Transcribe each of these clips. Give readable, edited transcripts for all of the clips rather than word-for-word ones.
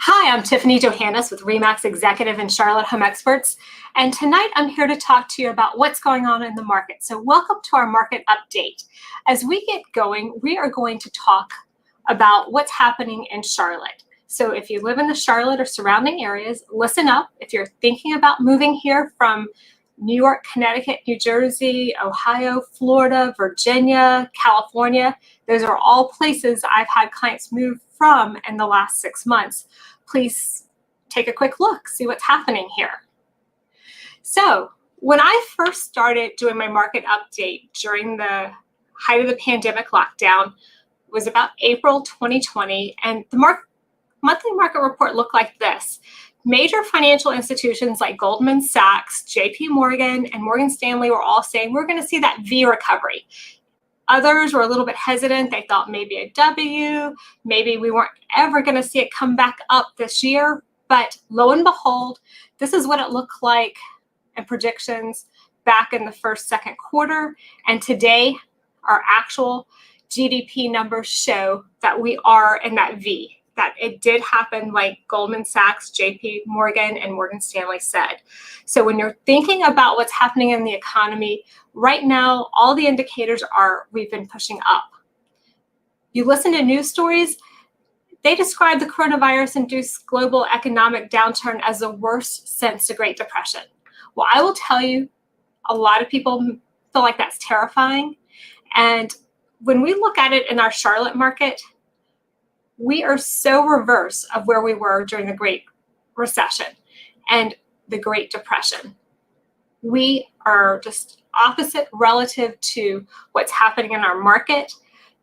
Hi, I'm Tiffany Johannes with RE/MAX Executive and Charlotte Home Experts, and tonight I'm here to talk to you about what's going on in the market. So welcome to our market update. As we get going, we are going to talk about what's happening in Charlotte. So if you live in the Charlotte or surrounding areas, listen up. If you're thinking about moving here from New York, Connecticut, New Jersey, Ohio, Florida, Virginia, California, those are all places I've had clients move from in the last 6 months. Please take a quick look, see what's happening here. So when I first started doing my market update during the height of the pandemic lockdown, was about April 2020, and the monthly market report looked like this. Major financial institutions like Goldman Sachs, JP Morgan, and Morgan Stanley were all saying we're going to see that V recovery. Others were a little bit hesitant. They thought maybe a W, maybe we weren't ever going to see it come back up this year. But lo and behold, this is what it looked like in predictions back in the second quarter. And today, our actual GDP numbers show that we are in that V, that it did happen like Goldman Sachs, JP Morgan, and Morgan Stanley said. So when you're thinking about what's happening in the economy, right now, all the indicators are we've been pushing up. You listen to news stories, they describe the coronavirus-induced global economic downturn as the worst since the Great Depression. Well, I will tell you, a lot of people feel like that's terrifying. And when we look at it in our Charlotte market, we are so reverse of where we were during the Great Recession and the Great Depression. We are just opposite relative to what's happening in our market.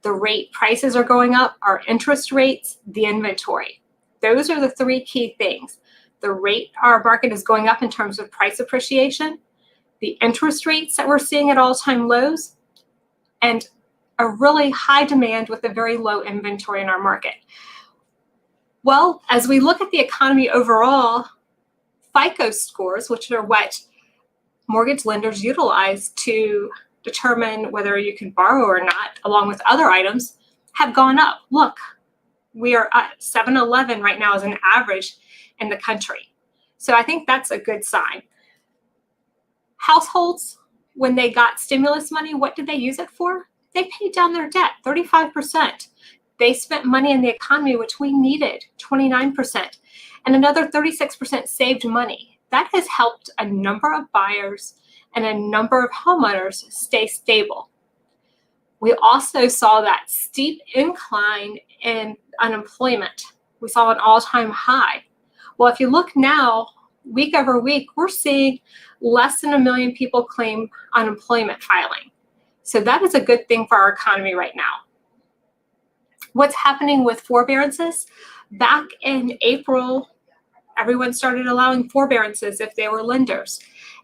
The rate prices are going up, our interest rates, the inventory. Those are the three key things. The rate our market is going up in terms of price appreciation, the interest rates that we're seeing at all-time lows, and a really high demand with a very low inventory in our market. Well, as we look at the economy overall, FICO scores, which are what mortgage lenders utilize to determine whether you can borrow or not, along with other items, have gone up. Look, we are at 711 right now as an average in the country. So I think that's a good sign. Households, when they got stimulus money, what did they use it for? They paid down their debt, 35%. They spent money in the economy, which we needed, 29%. And another 36% saved money. That has helped a number of buyers and a number of homeowners stay stable. We also saw that steep incline in unemployment. We saw an all-time high. Well, if you look now, week over week, we're seeing less than 1 million people claim unemployment filing. So that is a good thing for our economy right now. What's happening with forbearances? Back in April, everyone started allowing forbearances if they were lenders.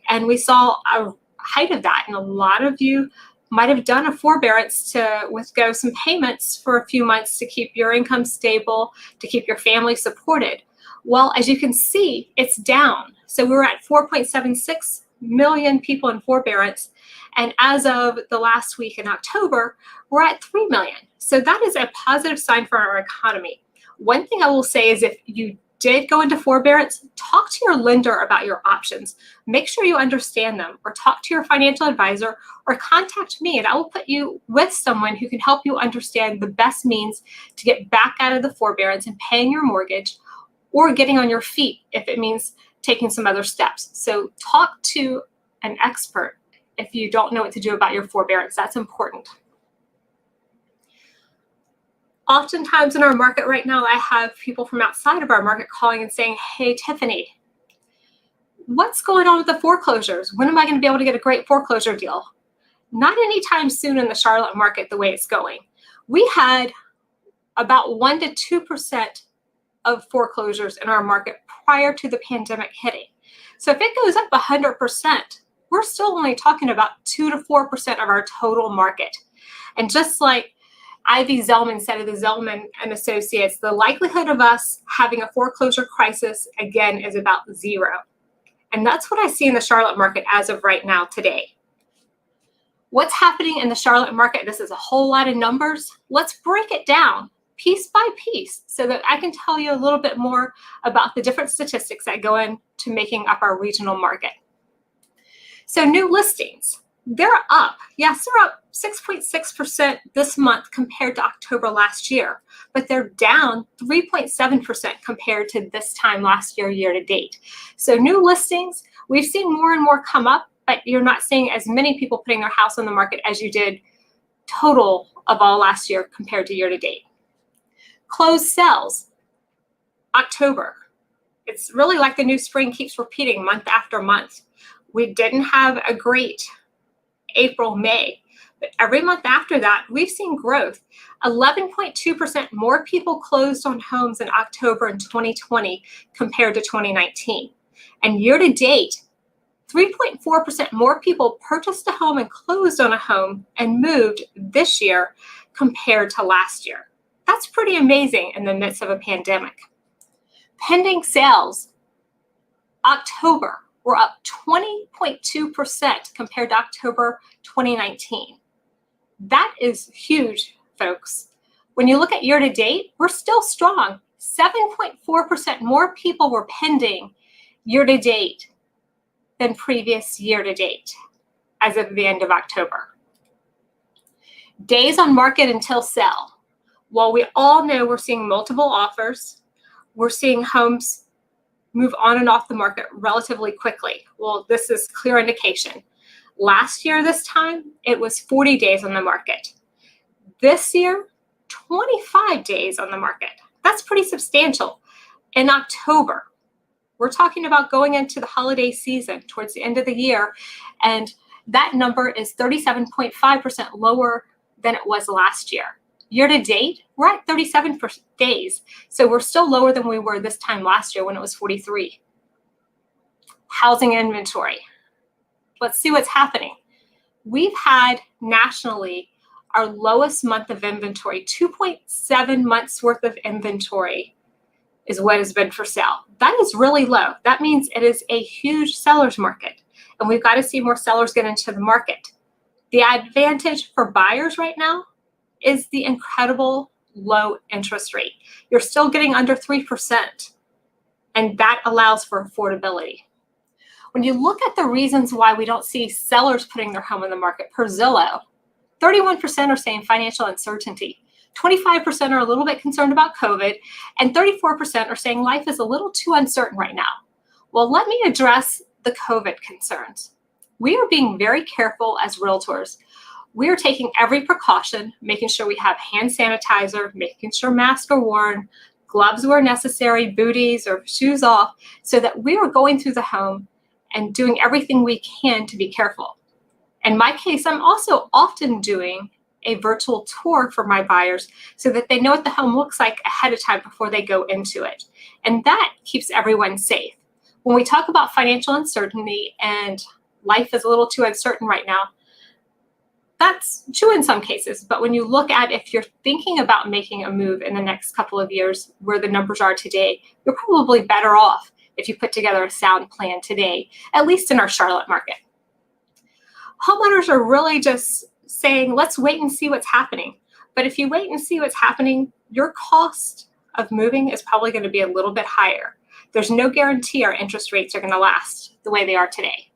And we saw a height of that. And a lot of you might have done a forbearance to withgo some payments for a few months to keep your income stable, to keep your family supported. Well, as you can see, it's down. So we were at 4.76 million people in forbearance. And as of the last week in October, we're at 3 million. So that is a positive sign for our economy. One thing I will say is if you did go into forbearance, talk to your lender about your options. Make sure you understand them, or talk to your financial advisor, or contact me and I will put you with someone who can help you understand the best means to get back out of the forbearance and paying your mortgage, or getting on your feet if it means taking some other steps. So talk to an expert if you don't know what to do about your forbearance. That's important. Oftentimes in our market right now, I have people from outside of our market calling and saying, hey, Tiffany, what's going on with the foreclosures? When am I going to be able to get a great foreclosure deal? Not anytime soon in the Charlotte market the way it's going. We had about 1 to 2% of foreclosures in our market prior to the pandemic hitting. So if it goes up 100%, we're still only talking about 2 to 4% of our total market. And just like Ivy Zelman said of the Zelman and Associates, the likelihood of us having a foreclosure crisis again is about 0. And that's what I see in the Charlotte market as of right now today. What's happening in the Charlotte market? This is a whole lot of numbers. Let's break it down. piece by piece so that I can tell you a little bit more about the different statistics that go into making up our regional market. So new listings, they're up. Yes, they're up 6.6% this month compared to October last year, but they're down 3.7% compared to this time last year, year to date. So new listings, we've seen more and more come up, but you're not seeing as many people putting their house on the market as you did total of all last year compared to year to date. Closed sales, October. It's really like the new spring keeps repeating month after month. We didn't have a great April, May, but every month after that, we've seen growth. 11.2% more people closed on homes in October in 2020 compared to 2019. And year to date, 3.4% more people purchased a home and closed on a home and moved this year compared to last year. That's pretty amazing in the midst of a pandemic. Pending sales, October, we're up 20.2% compared to October 2019. That is huge, folks. When you look at year to date, we're still strong. 7.4% more people were pending year to date than previous year to date as of the end of October. Days on market until sell. While we all know we're seeing multiple offers, we're seeing homes move on and off the market relatively quickly. Well, this is clear indication. Last year, this time, it was 40 days on the market. This year, 25 days on the market. That's pretty substantial. In October, we're talking about going into the holiday season towards the end of the year, and that number is 37.5% lower than it was last year. Year to date, we're at 37 days, so we're still lower than we were this time last year when it was 43. Housing inventory. Let's see what's happening. We've had nationally our lowest month of inventory, 2.7 months worth of inventory is what has been for sale. That is really low. That means it is a huge seller's market, and we've got to see more sellers get into the market. The advantage for buyers right now is the incredible low interest rate. You're still getting under 3%, and that allows for affordability. When you look at the reasons why we don't see sellers putting their home on the market per Zillow, 31% are saying financial uncertainty, 25% are a little bit concerned about COVID, and 34% are saying life is a little too uncertain right now. Well, let me address the COVID concerns. We are being very careful as realtors. We are taking every precaution, making sure we have hand sanitizer, making sure masks are worn, gloves where necessary, booties or shoes off, so that we are going through the home and doing everything we can to be careful. In my case, I'm also often doing a virtual tour for my buyers so that they know what the home looks like ahead of time before they go into it. And that keeps everyone safe. When we talk about financial uncertainty and life is a little too uncertain right now, that's true in some cases, but when you look at if you're thinking about making a move in the next couple of years where the numbers are today, you're probably better off if you put together a sound plan today, at least in our Charlotte market. Homeowners are really just saying, let's wait and see what's happening. But if you wait and see what's happening, your cost of moving is probably going to be a little bit higher. There's no guarantee our interest rates are going to last the way they are today.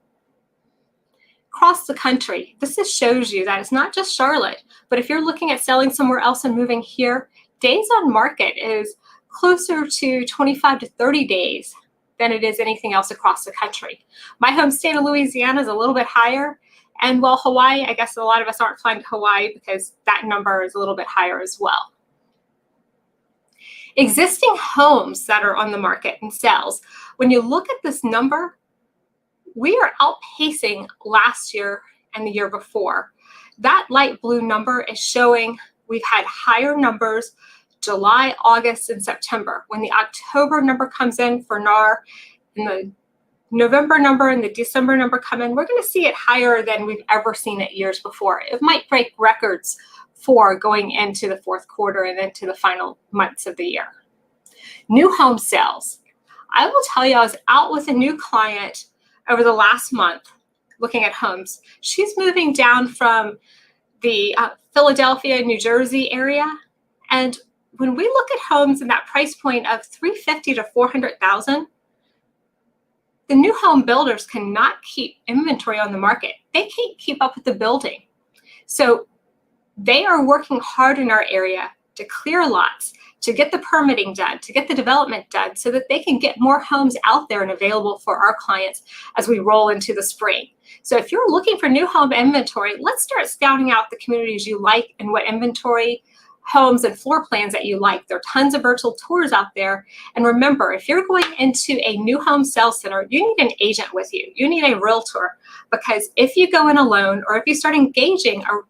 Across the country, this just shows you that it's not just Charlotte, but if you're looking at selling somewhere else and moving here, days on market is closer to 25 to 30 days than it is anything else across the country. My home state of Louisiana is a little bit higher, and while Hawaii, I guess a lot of us aren't flying to Hawaii because that number is a little bit higher as well. Existing homes that are on the market and sales, when you look at this number, we are outpacing last year and the year before. That light blue number is showing we've had higher numbers July, August, and September. When the October number comes in for NAR and the November number and the December number come in, we're going to see it higher than we've ever seen it years before. It might break records for going into the fourth quarter and into the final months of the year. New home sales. I will tell you, I was out with a new client over the last month looking at homes. She's moving down from the Philadelphia, New Jersey area, and when we look at homes in that price point of $350,000 to $400,000, the new home builders cannot keep inventory on the market. They can't keep up with the building. So they are working hard in our area to clear lots, to get the permitting done, to get the development done so that they can get more homes out there and available for our clients as we roll into the spring. So if you're looking for new home inventory, let's start scouting out the communities you like and what inventory, homes, and floor plans that you like. There are tons of virtual tours out there. And remember, if you're going into a new home sales center, you need an agent with you. You need a realtor, because if you go in alone or if you start engaging a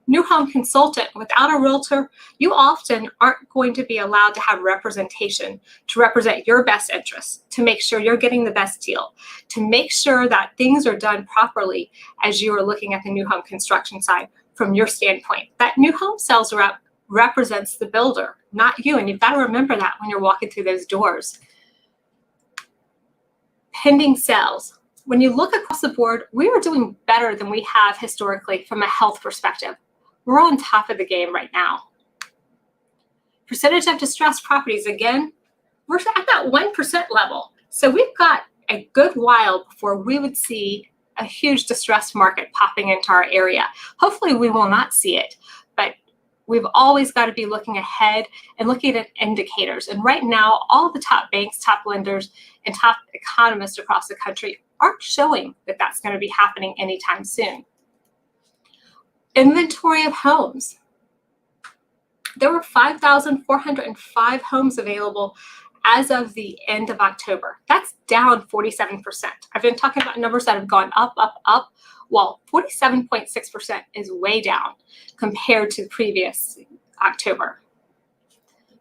new home consultant without a realtor, you often aren't going to be allowed to have representation to represent your best interests, to make sure you're getting the best deal, to make sure that things are done properly as you are looking at the new home construction side from your standpoint. That new home sales rep represents the builder, not you. And you've got to remember that when you're walking through those doors. Pending sales. When you look across the board, we are doing better than we have historically from a health perspective. We're on top of the game right now. Percentage of distressed properties, again, we're at that 1% level. So we've got a good while before we would see a huge distressed market popping into our area. Hopefully we will not see it, but we've always got to be looking ahead and looking at indicators. And right now, all the top banks, top lenders, and top economists across the country aren't showing that that's going to be happening anytime soon. Inventory of homes. There were 5,405 homes available as of the end of October. That's down 47%. I've been talking about numbers that have gone up, up, up. Well, 47.6% is way down compared to the previous October.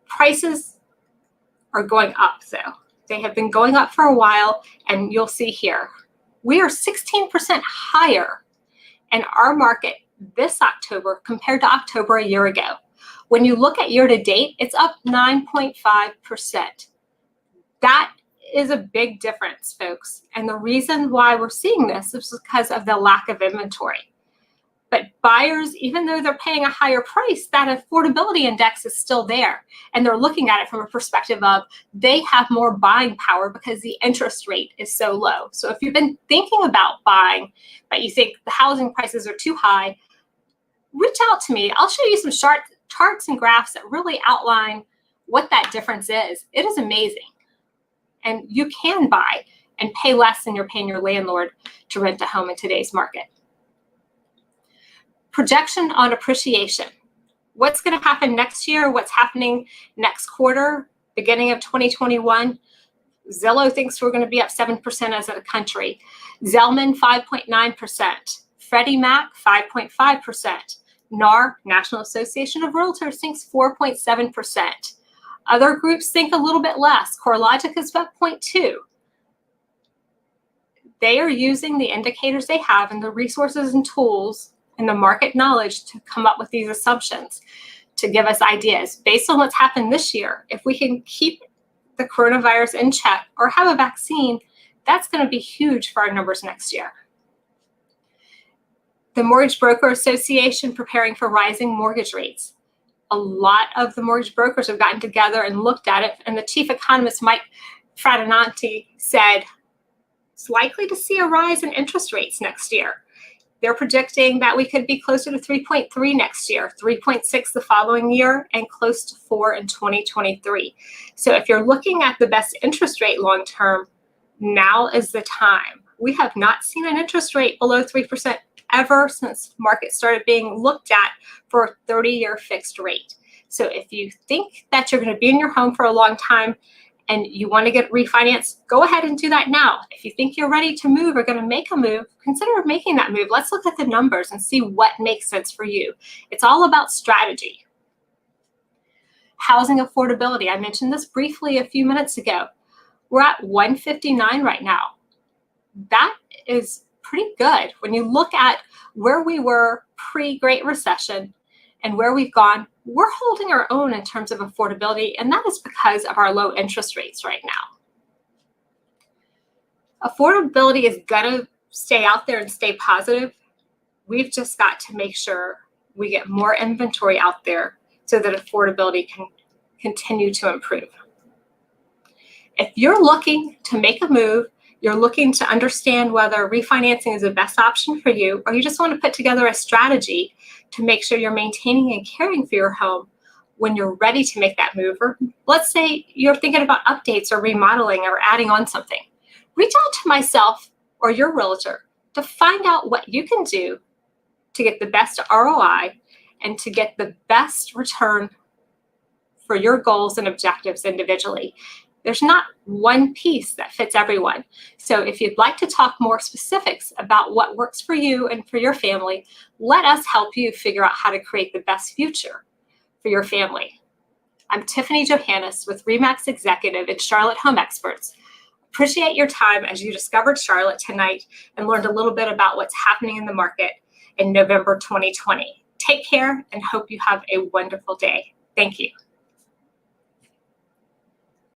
Prices are going up, though. They have been going up for a while, and you'll see here, we are 16% higher in our market this October compared to October a year ago. When you look at year to date, it's up 9.5%. That is a big difference, folks. And the reason why we're seeing this is because of the lack of inventory. But buyers, even though they're paying a higher price, that affordability index is still there. And they're looking at it from a perspective of they have more buying power because the interest rate is so low. So if you've been thinking about buying, but you think the housing prices are too high, reach out to me. I'll show you some charts and graphs that really outline what that difference is. It is amazing. And you can buy and pay less than you're paying your landlord to rent a home in today's market. Projection on appreciation. What's going to happen next year? What's happening next quarter, beginning of 2021? Zillow thinks we're going to be up 7% as a country. Zelman, 5.9%. Freddie Mac, 5.5%. NAR, National Association of Realtors, thinks 4.7%. Other groups think a little bit less. CoreLogic is about 0.2. They are using the indicators they have and the resources and tools and the market knowledge to come up with these assumptions to give us ideas. Based on what's happened this year, if we can keep the coronavirus in check or have a vaccine, that's going to be huge for our numbers next year. The Mortgage Broker Association preparing for rising mortgage rates. A lot of the mortgage brokers have gotten together and looked at it, and the chief economist, Mike Frattanati, said it's likely to see a rise in interest rates next year. They're predicting that we could be closer to 3.3 next year, 3.6 the following year, and close to 4 in 2023. So if you're looking at the best interest rate long term, now is the time. We have not seen an interest rate below 3% ever since markets started being looked at for a 30-year fixed rate. So if you think that you're going to be in your home for a long time and you want to get refinanced, go ahead and do that now. If you think you're ready to move or going to make a move, consider making that move. Let's look at the numbers and see what makes sense for you. It's all about strategy. Housing affordability. I mentioned this briefly a few minutes ago. We're at 159 right now. That is pretty good when you look at where we were pre-Great Recession and where we've gone. We're holding our own in terms of affordability, and that is because of our low interest rates right now. Affordability is gonna stay out there and stay positive. We've just got to make sure we get more inventory out there so that affordability can continue to improve. If you're looking to make a move, you're looking to understand whether refinancing is the best option for you, or you just want to put together a strategy to make sure you're maintaining and caring for your home when you're ready to make that move, or let's say you're thinking about updates or remodeling or adding on something, reach out to myself or your realtor to find out what you can do to get the best ROI and to get the best return for your goals and objectives individually. There's not one piece that fits everyone. So if you'd like to talk more specifics about what works for you and for your family, let us help you figure out how to create the best future for your family. I'm Tiffany Johannes with RE/MAX Executive and Charlotte Home Experts. Appreciate your time as you discovered Charlotte tonight and learned a little bit about what's happening in the market in November 2020. Take care and hope you have a wonderful day. Thank you.